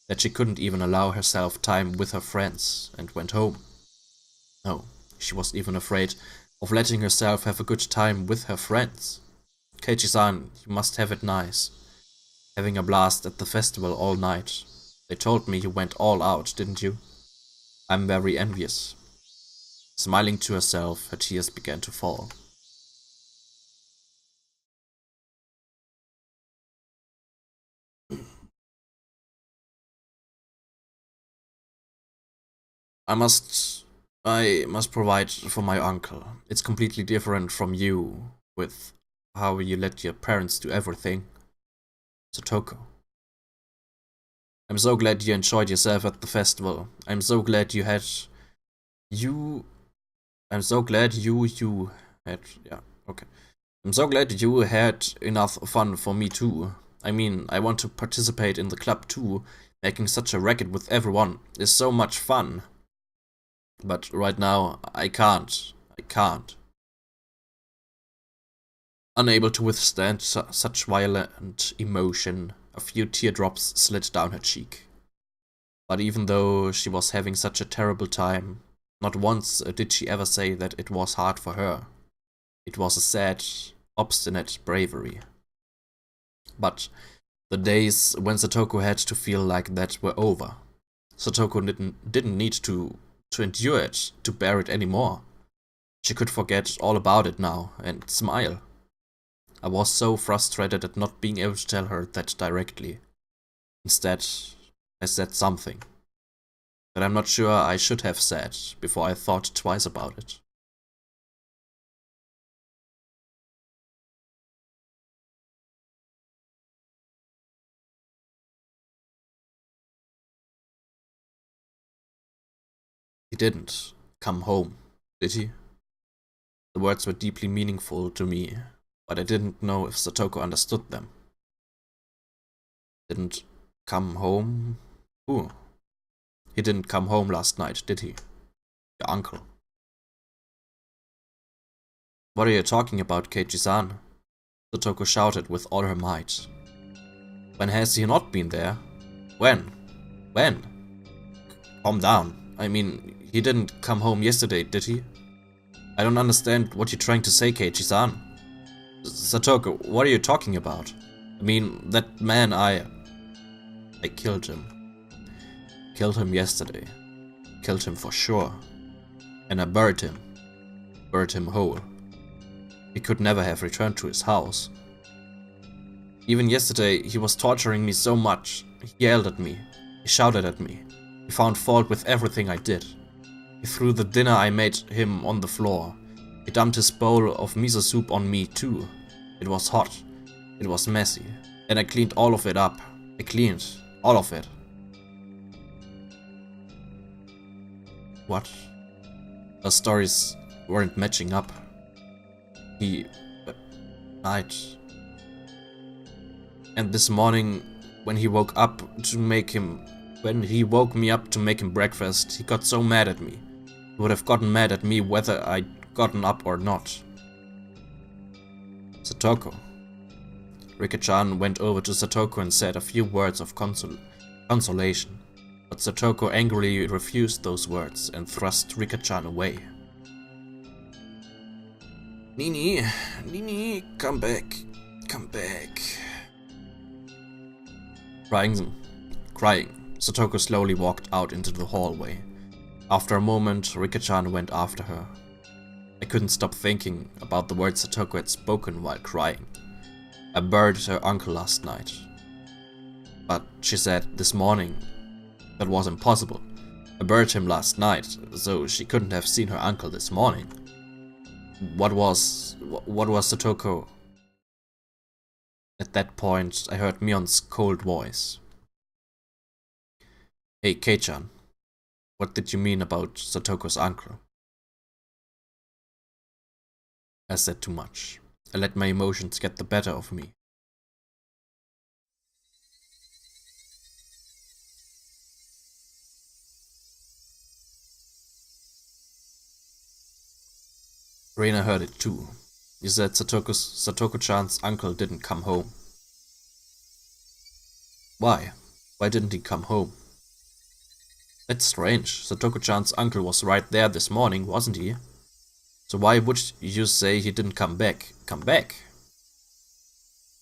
that she couldn't even allow herself time with her friends and went home. No, she was even afraid of letting herself have a good time with her friends. Keiichi-san, you must have it nice. Having a blast at the festival all night. They told me you went all out, didn't you? I'm very envious. Smiling to herself, her tears began to fall. I must provide for my uncle. It's completely different from you, with how you let your parents do everything. Satoko. I'm so glad you enjoyed yourself at the festival. I'm so glad you had... I'm so glad you had... Yeah, okay. I'm so glad you had enough fun for me too. I mean, I want to participate in the club too. Making such a racket with everyone is so much fun. But right now, I can't. Unable to withstand such violent emotion, a few teardrops slid down her cheek. But even though she was having such a terrible time, not once did she ever say that it was hard for her. It was a sad, obstinate bravery. But the days when Satoko had to feel like that were over. Satoko didn't need to endure it, to bear it anymore. She could forget all about it now and smile. I was so frustrated at not being able to tell her that directly. Instead, I said something that I'm not sure I should have said before I thought twice about it. He didn't come home, did he? The words were deeply meaningful to me, but I didn't know if Satoko understood them. Didn't come home? Who? He didn't come home last night, did he? Your uncle. What are you talking about, Keiichi-san? Satoko shouted with all her might. When has he not been there? When? When? Calm down. I mean, he didn't come home yesterday, did he? I don't understand what you're trying to say, Keiichi-san. Satoko, what are you talking about? I mean, that man I killed him. Killed him yesterday. Killed him for sure. And I buried him. Buried him whole. He could never have returned to his house. Even yesterday, he was torturing me so much. He yelled at me. He shouted at me. He found fault with everything I did. He threw the dinner I made him on the floor. He dumped his bowl of miso soup on me too. It was hot. It was messy. And I cleaned all of it up. I cleaned all of it. What? Our stories weren't matching up. He died. And this morning, when he woke me up to make him breakfast, he got so mad at me. He would have gotten mad at me whether I'd gotten up or not. Satoko. Rika-chan went over to Satoko and said a few words of consolation, but Satoko angrily refused those words and thrust Rika-chan away. Nini, come back. Crying, Satoko slowly walked out into the hallway. After a moment, Rika-chan went after her. I couldn't stop thinking about the words Satoko had spoken while crying. I buried her uncle last night. But she said this morning that was impossible. I buried him last night, so she couldn't have seen her uncle this morning. What was Satoko? At that point, I heard Mion's cold voice. Hey, Kei-chan, what did you mean about Satoko's uncle? I said too much. I let my emotions get the better of me. Reina heard it too. He said Satoko-chan's uncle didn't come home. Why? Why didn't he come home? That's strange. Satoko-chan's uncle was right there this morning, wasn't he? So why would you say he didn't come back? Come back?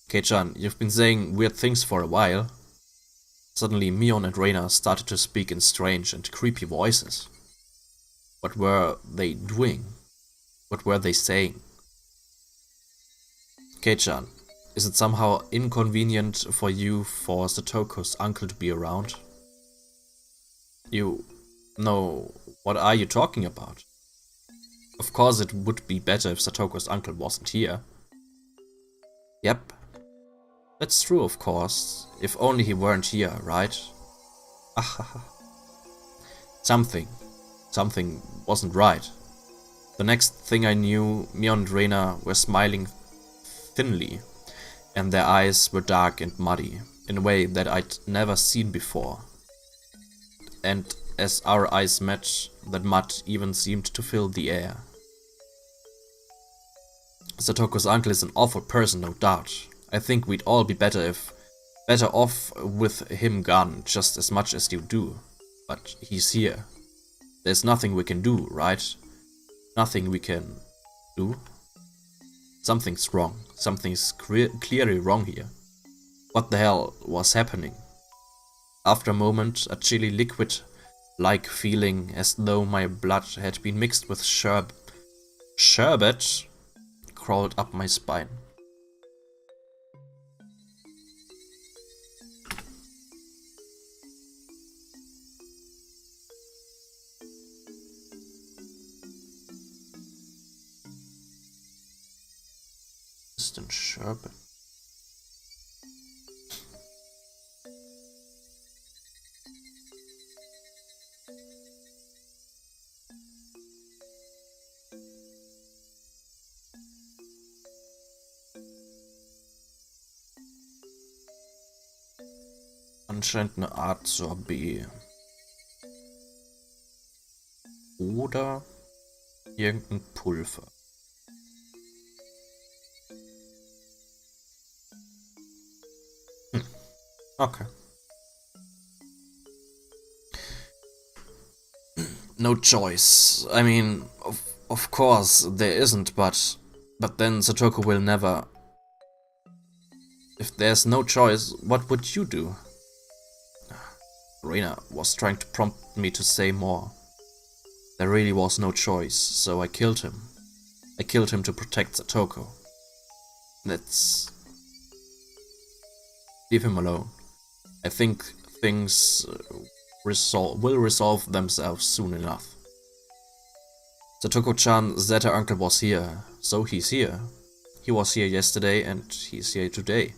Kei-chan, you've been saying weird things for a while. Suddenly, Mion and Reina started to speak in strange and creepy voices. What were they doing? What were they saying? Kei-chan, is it somehow inconvenient for you for Satoko's uncle to be around? No, what are you talking about? Of course it would be better if Satoko's uncle wasn't here. Yep. That's true, of course. If only he weren't here, right? Something wasn't right. The next thing I knew, Mion and Reina were smiling thinly, and their eyes were dark and muddy, in a way that I'd never seen before. And as our eyes met, that mud even seemed to fill the air. Satoko's uncle is an awful person, no doubt. I think we'd all be better off with him gone just as much as you do. But he's here. There's nothing we can do, right? Nothing we can do? Something's wrong. Something's clearly wrong here. What the hell was happening? After a moment, a chilly liquid-like feeling, as though my blood had been mixed with sherbet, crawled up my spine. Distant sherbet. Anscheinend eine Art Sorbet. Oder irgendein Pulver. Okay. No choice. I mean, of course there isn't, but then Satoko will never. If there's no choice, what would you do? Reina was trying to prompt me to say more. There really was no choice, so I killed him. I killed him to protect Satoko. Let's leave him alone. I think things will resolve themselves soon enough. Satoko-chan said her uncle was here, so he's here. He was here yesterday and he's here today.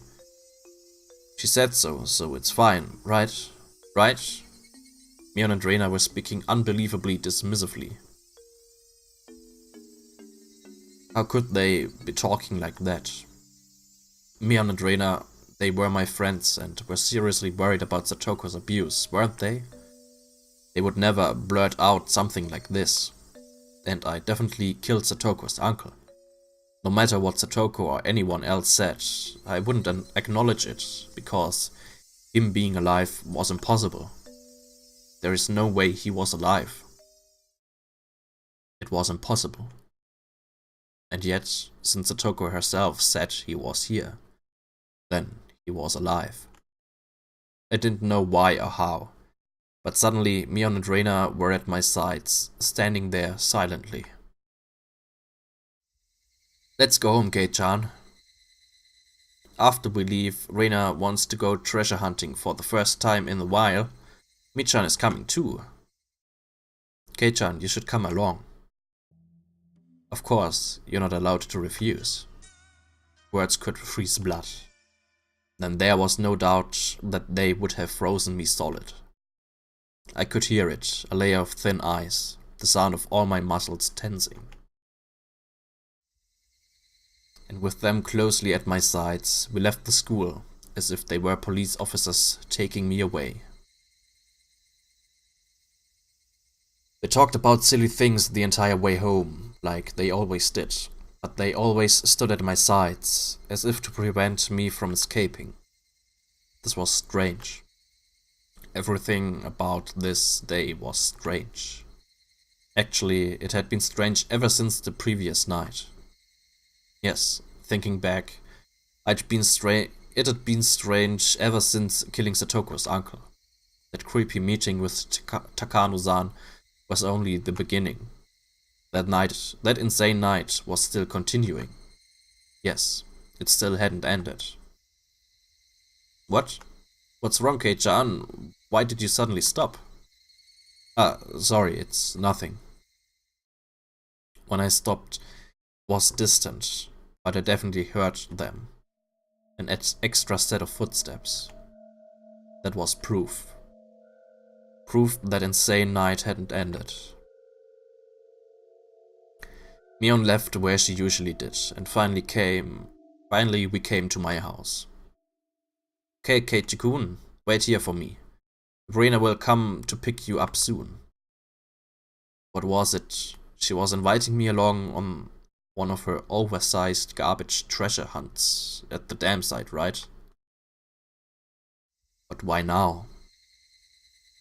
She said so it's fine, right? Right? Mion and Reina were speaking unbelievably dismissively. How could they be talking like that? Mion and Reina, they were my friends and were seriously worried about Satoko's abuse, weren't they? They would never blurt out something like this. And I definitely killed Satoko's uncle. No matter what Satoko or anyone else said, I wouldn't acknowledge it, because him being alive was impossible. There is no way he was alive. It was impossible. And yet, since Satoko herself said he was here, then he was alive. I didn't know why or how, but suddenly Mion and Reina were at my sides, standing there silently. Let's go home, Kei-chan. After we leave, Reina wants to go treasure hunting for the first time in a while. Mi-chan is coming too. Kei-chan, you should come along. Of course, you're not allowed to refuse. Words could freeze blood. Then there was no doubt that they would have frozen me solid. I could hear it, a layer of thin ice, the sound of all my muscles tensing. And with them closely at my sides, we left the school, as if they were police officers taking me away. They talked about silly things the entire way home, like they always did, but they always stood at my sides, as if to prevent me from escaping. This was strange. Everything about this day was strange. Actually, it had been strange ever since the previous night. Yes, thinking back, it had been strange ever since killing Satoko's uncle. That creepy meeting with Takano-san was only the beginning. That insane night was still continuing. Yes, it still hadn't ended. What? What's wrong, Kei-chan? Why did you suddenly stop? Sorry, it's nothing. When I stopped, it was distant, but I definitely heard them. An extra set of footsteps. That was proof. Proof that insane night hadn't ended. Mion left where she usually did, and finally we came to my house. Okay, Keiichi-kun, wait here for me. Verena will come to pick you up soon. What was it? She was inviting me along on one of her oversized garbage treasure hunts at the dam site, right? But why now?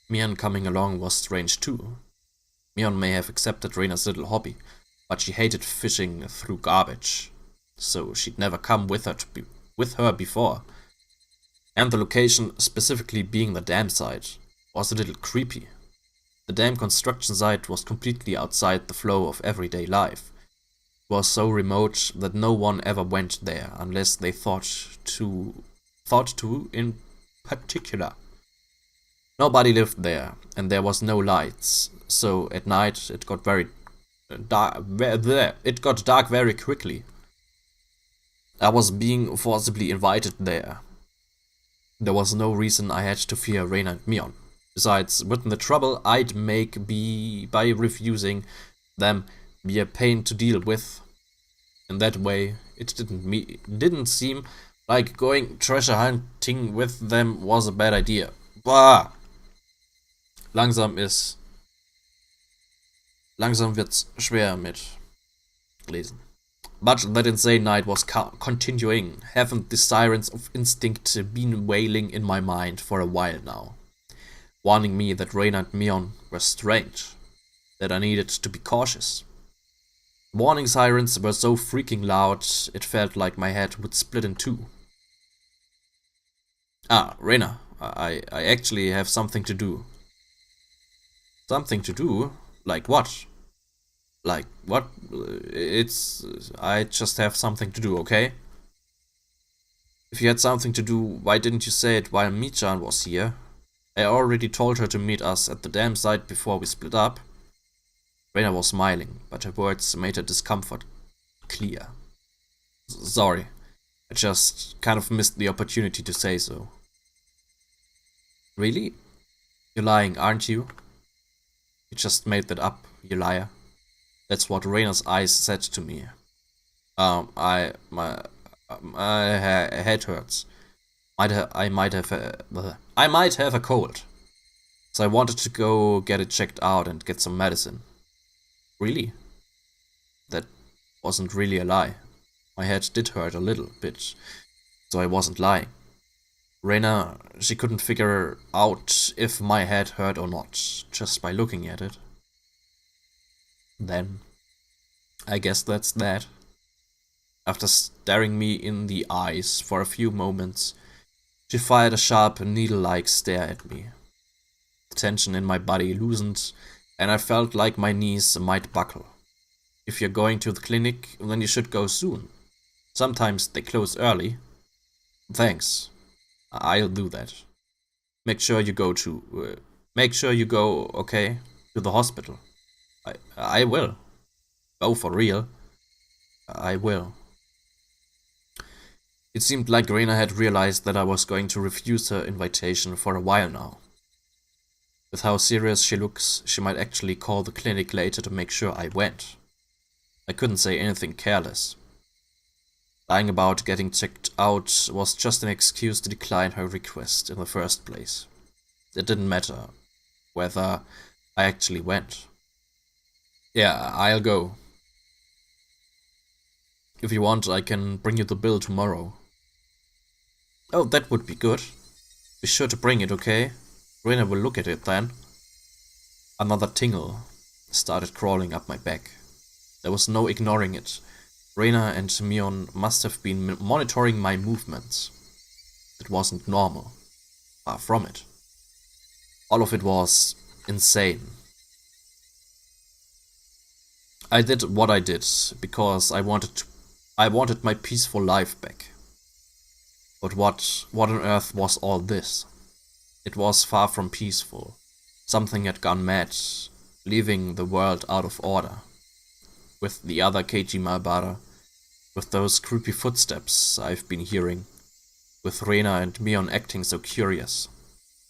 Mion coming along was strange too. Mion may have accepted Reina's little hobby, but she hated fishing through garbage, so she'd never come with her before. And the location, specifically being the dam site, was a little creepy. The dam construction site was completely outside the flow of everyday life. It was so remote that no one ever went there unless they thought to in particular. Nobody lived there, and there was no lights, so at night it got dark very quickly. I was being forcibly invited there. There was no reason I had to fear Reina and Mion. Besides, wouldn't the trouble I'd make by refusing them be a pain to deal with? In that way, it didn't seem like going treasure hunting with them was a bad idea. Bah! Langsam wird's schwer mit lesen. But that insane night was continuing. Haven't the sirens of instinct been wailing in my mind for a while now, warning me that Reina and Mion were strange, that I needed to be cautious. Warning sirens were so freaking loud, it felt like my head would split in two. Reina, I actually have something to do. Something to do? Like what? Like what? I just have something to do, okay? If you had something to do, why didn't you say it while Mi-chan was here? I already told her to meet us at the dam site before we split up. Reina was smiling, but her words made her discomfort clear. Sorry, I just kind of missed the opportunity to say so. Really? You're lying, aren't you? You just made that up, you liar. That's what Reina's eyes said to me. My head hurts. I might have a cold. So I wanted to go get it checked out and get some medicine. Really? That wasn't really a lie. My head did hurt a little bit, so I wasn't lying. Reina, she couldn't figure out if my head hurt or not, just by looking at it. Then, I guess that's that. After staring me in the eyes for a few moments, she fired a sharp, needle-like stare at me. The tension in my body loosened, and I felt like my knees might buckle. If you're going to the clinic, then you should go soon. Sometimes they close early. Thanks. I'll do that. Make sure you go, okay, to the hospital. I will. Oh, for real? I will. It seemed like Reina had realized that I was going to refuse her invitation for a while now. With how serious she looks, she might actually call the clinic later to make sure I went. I couldn't say anything careless. Lying about getting checked out was just an excuse to decline her request in the first place. It didn't matter whether I actually went. Yeah, I'll go. If you want, I can bring you the bill tomorrow. Oh, that would be good. Be sure to bring it, okay? Reina will look at it then. Another tingle started crawling up my back. There was no ignoring it. Reina and Mion must have been monitoring my movements. It wasn't normal. Far from it. All of it was insane. I did what I did because I wanted my peaceful life back. But what on earth was all this? It was far from peaceful. Something had gone mad, leaving the world out of order. With the other Keiji Maebara, with those creepy footsteps I've been hearing, with Reina and Mion acting so curious,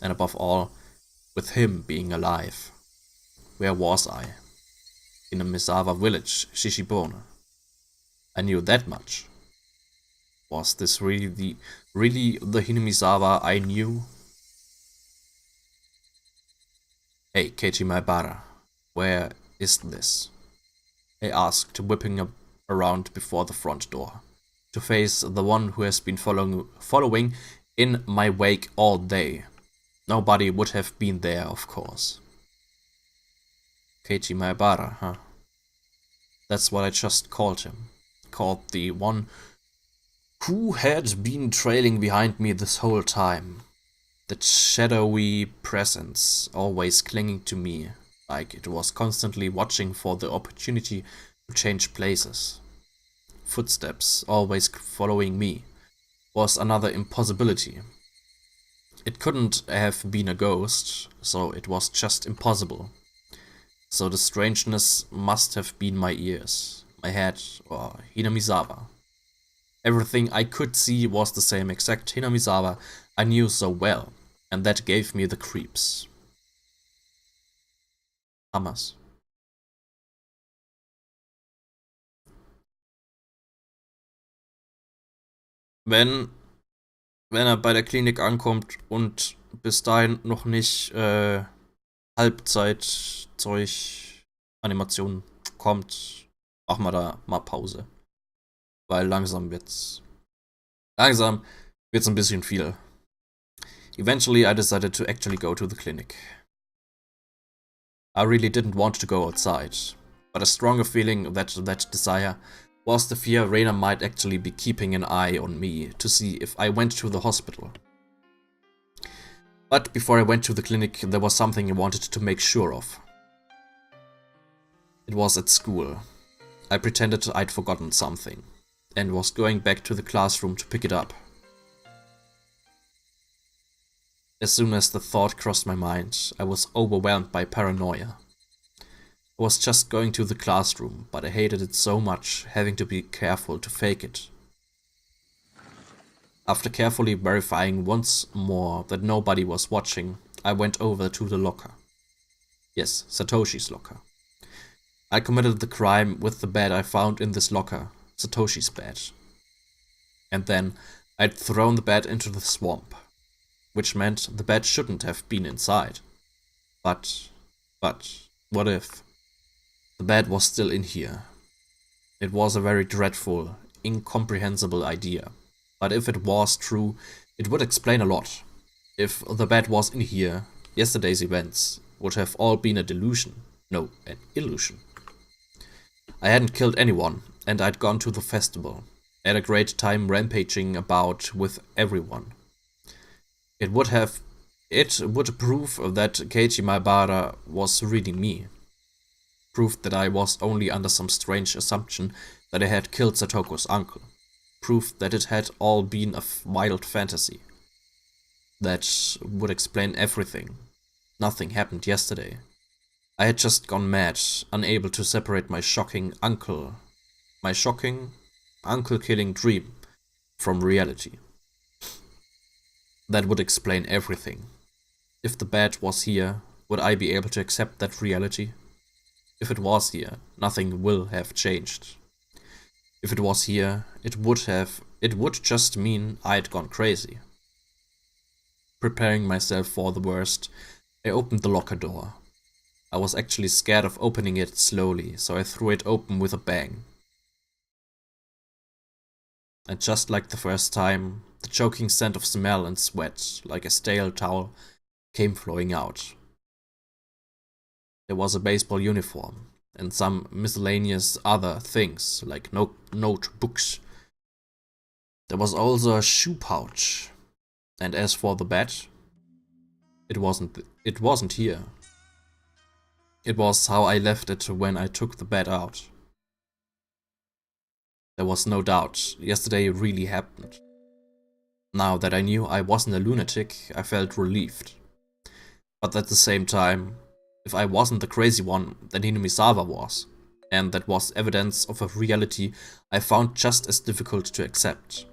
and above all, with him being alive. Where was I? In a Misawa village, Shishibone. I knew that much. Was this really the Hinamizawa I knew? Hey, Keiji Maebara, where is this? I asked, whipping around before the front door, to face the one who has been following in my wake all day. Nobody would have been there, of course. Keiji Maebara, huh? That's what I just called him. Called the one who had been trailing behind me this whole time. That shadowy presence, always clinging to me, like it was constantly watching for the opportunity to change places. Footsteps, always following me, was another impossibility. It couldn't have been a ghost, so it was just impossible. So the strangeness must have been my ears, my head, or Hinamizawa. Everything I could see was the same exact Hinamizawa I knew so well, and that gave me the creeps. Hammers. Wenn er bei der Klinik ankommt und bis dahin noch nicht Halbzeitzeug-Animation kommt, machen wir da mal Pause. Weil langsam wird's ein bisschen viel. Eventually I decided to actually go to the clinic. I really didn't want to go outside, but a stronger feeling that desire was the fear Reina might actually be keeping an eye on me to see if I went to the hospital. But before I went to the clinic, there was something I wanted to make sure of. It was at school. I pretended I'd forgotten something, and was going back to the classroom to pick it up. As soon as the thought crossed my mind, I was overwhelmed by paranoia. I was just going to the classroom, but I hated it so much, having to be careful to fake it. After carefully verifying once more that nobody was watching, I went over to the locker. Yes, Satoshi's locker. I committed the crime with the bed I found in this locker, Satoshi's bed. And then I'd thrown the bed into the swamp, which meant the bed shouldn't have been inside. But, what if? The bed was still in here. It was a very dreadful, incomprehensible idea. But if it was true, it would explain a lot. If the bed was in here, yesterday's events would have all been a delusion. No, an illusion. I hadn't killed anyone, and I'd gone to the festival. I had a great time rampaging about with everyone. It would prove that Keiji Maebara was reading me. Proof that I was only under some strange assumption that I had killed Satoko's uncle. Proof that it had all been a wild fantasy. That would explain everything. Nothing happened yesterday. I had just gone mad, unable to separate my shocking uncle-killing dream from reality. That would explain everything. If the bed was here, would I be able to accept that reality? If it was here, nothing will have changed. If it was here, it would just mean I'd gone crazy. Preparing myself for the worst, I opened the locker door. I was actually scared of opening it slowly, so I threw it open with a bang. And just like the first time, The choking scent of smell and sweat, like a stale towel, came flowing out. There was a baseball uniform, and some miscellaneous other things, like notebooks. There was also a shoe pouch, and as for the bed, it wasn't here. It was how I left it when I took the bed out. There was no doubt, yesterday really happened. Now that I knew I wasn't a lunatic, I felt relieved. But at the same time, if I wasn't the crazy one, then Hinamisawa was. And that was evidence of a reality I found just as difficult to accept.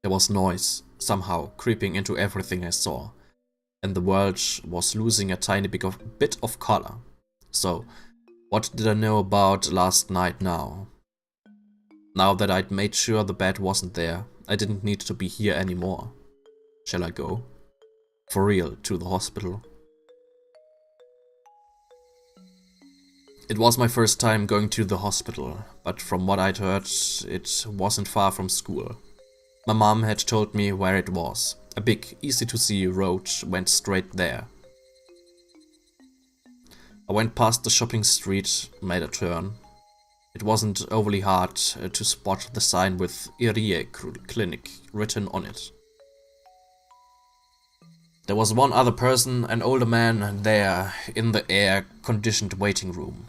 There was noise, somehow, creeping into everything I saw. And the world was losing a tiny bit of color. So, what did I know about last night now? Now that I'd made sure the bed wasn't there, I didn't need to be here anymore. Shall I go? For real, to the hospital? It was my first time going to the hospital, but from what I'd heard, it wasn't far from school. My mom had told me where it was. A big, easy-to-see road went straight there. I went past the shopping street, made a turn. It wasn't overly hard to spot the sign with Hier Clinic written on it. There was one other person, an older man, there in the air-conditioned waiting room.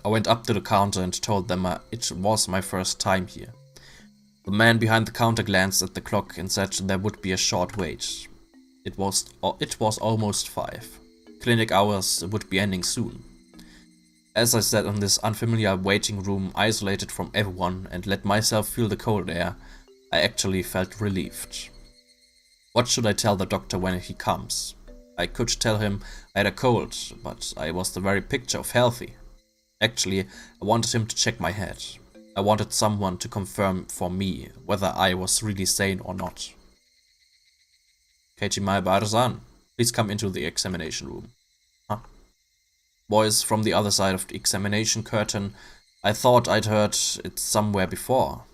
I went up to the counter and told them it was my first time here. The man behind the counter glanced at the clock and said there would be a short wait. It was almost 5. Clinic hours would be ending soon. As I sat in this unfamiliar waiting room, isolated from everyone, and let myself feel the cold air, I actually felt relieved. What should I tell the doctor when he comes? I could tell him I had a cold, but I was the very picture of healthy. Actually, I wanted him to check my head. I wanted someone to confirm for me whether I was really sane or not. Keiichi-san, please come into the examination room. Huh? Voice from the other side of the examination curtain. I thought I'd heard it somewhere before.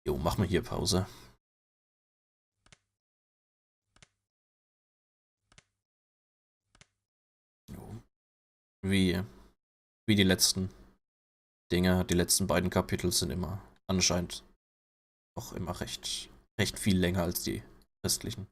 Jo, mach mal hier Pause. Wie die letzten Dinge, die letzten beiden Kapitel sind immer anscheinend auch immer recht viel länger als die restlichen.